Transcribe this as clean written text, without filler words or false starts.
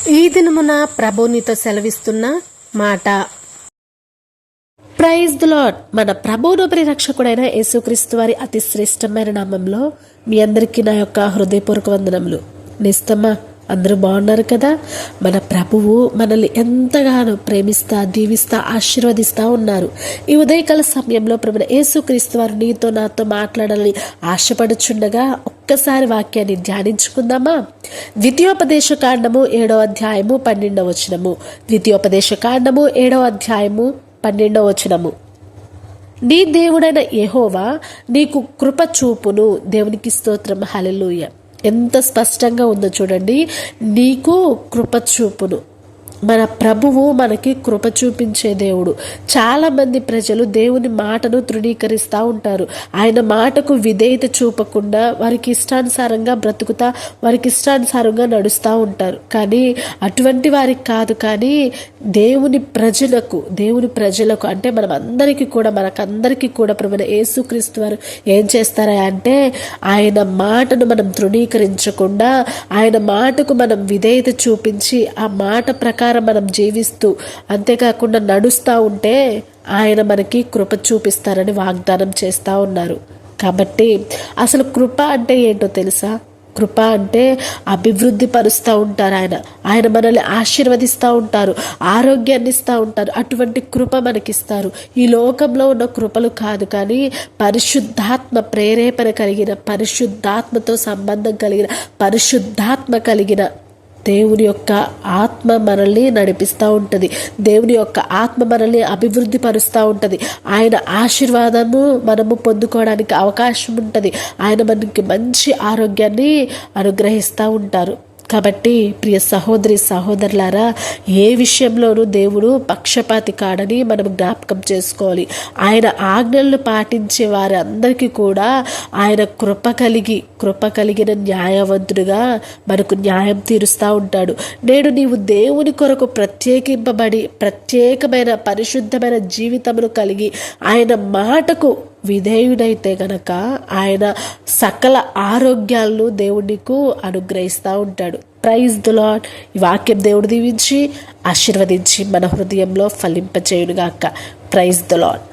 ఈ దినమున ప్రభు నీతో సెలవిస్తున్న మాట. Praise the lord. మన ప్రభువును పరిరక్షకుడైన యేసుక్రీస్తు వారి అతి శ్రేష్టమైన నామంలో మీ అందరికీ నా యొక్క హృదయపూర్వక వందనములు. నిస్తమా అందరూ బాగున్నారు కదా? మన ప్రభువు మనల్ని ఎంతగానో ప్రేమిస్తా, దీవిస్తా, ఆశీర్వదిస్తూ ఉన్నారు. ఈ ఉదయకాల సమయంలో ప్రభువైన యేసుక్రీస్తు వారు నీతో నాతో మాట్లాడాలని ఆశపడుచుండగా ఒక్కసారి వాక్యాన్ని ధ్యానించుకుందామా? ద్వితీయోపదేశ కాండము 7వ అధ్యాయము 12వ వచనము. ద్వితీయోపదేశ కాండము 7వ అధ్యాయము 12వ వచనము. నీ దేవుడైన యెహోవా నీకు కృప చూపును. దేవునికి స్తోత్రం. హల్లెలూయా. ఎంత స్పష్టంగా ఉందో చూడండి. నీకు కృప చూపును. మన ప్రభువు మనకి కృప చూపించే దేవుడు. చాలామంది ప్రజలు దేవుని మాటను తృణీకరిస్తూ ఉంటారు. ఆయన మాటకు విధేయత చూపకుండా వారికి ఇష్టానుసారంగా బ్రతుకుతా, వారికి ఇష్టానుసారంగా నడుస్తూ ఉంటారు. కానీ అటువంటి వారికి కాదు, కానీ దేవుని ప్రజలకు అంటే మనకందరికీ కూడా ప్రభువైన యేసుక్రీస్తు వారు ఏం చేస్తారా అంటే, ఆయన మాటను మనం తృణీకరించకుండా ఆయన మాటకు మనం విధేయత చూపించి ఆ మాట ప్రకారం మనం జీవిస్తూ, అంతేకాకుండా నడుస్తూ ఉంటే ఆయన మనకి కృప చూపిస్తారని వాగ్దానం చేస్తూ ఉన్నారు. కాబట్టి అసలు కృప అంటే ఏంటో తెలుసా? కృప అంటే అభివృద్ధి పరుస్తూ ఉంటారు. ఆయన మనల్ని ఆశీర్వదిస్తూ ఉంటారు, ఆరోగ్యాన్ని ఇస్తూ ఉంటారు. అటువంటి కృప మనకిస్తారు. ఈ లోకంలో ఉన్న కృపలు కాదు, కానీ పరిశుద్ధాత్మ ప్రేరేపణ కలిగిన, పరిశుద్ధాత్మతో సంబంధం కలిగిన, పరిశుద్ధాత్మ కలిగిన దేవుని యొక్క ఆత్మ మనల్ని నడిపిస్తూ ఉంటుంది. దేవుని యొక్క ఆత్మ మనల్ని అభివృద్ధి పరుస్తూ ఉంటుంది. ఆయన ఆశీర్వాదము మనము పొందుకోవడానికి అవకాశం ఉంటుంది. ఆయన మనకి మంచి ఆరోగ్యాన్ని అనుగ్రహిస్తూ ఉంటారు. కాబట్టి ప్రియ సహోదరి సహోదరులారా, ఏ విషయంలోనూ దేవుడు పక్షపాతి కాడని మనం జ్ఞాపకం చేసుకోవాలి. ఆయన ఆజ్ఞలను పాటించే వారందరికీ కూడా ఆయన కృప కలిగిన న్యాయవంతుడిగా మనకు న్యాయం తీరుస్తూ ఉంటాడు. నేడు నీవు దేవుని కొరకు ప్రత్యేకింపబడి ప్రత్యేకమైన పరిశుద్ధమైన జీవితమును కలిగి ఆయన మాటకు విధేయుడైతే గనక ఆయన సకల ఆరోగ్యాలను దేవుడు నీకు అనుగ్రహిస్తూ ఉంటాడు. Praise the lord. ఈ వాక్యం దేవుడు దీవించి ఆశీర్వదించి మన హృదయంలో ఫలింపచేయునుగాక. Praise the lord.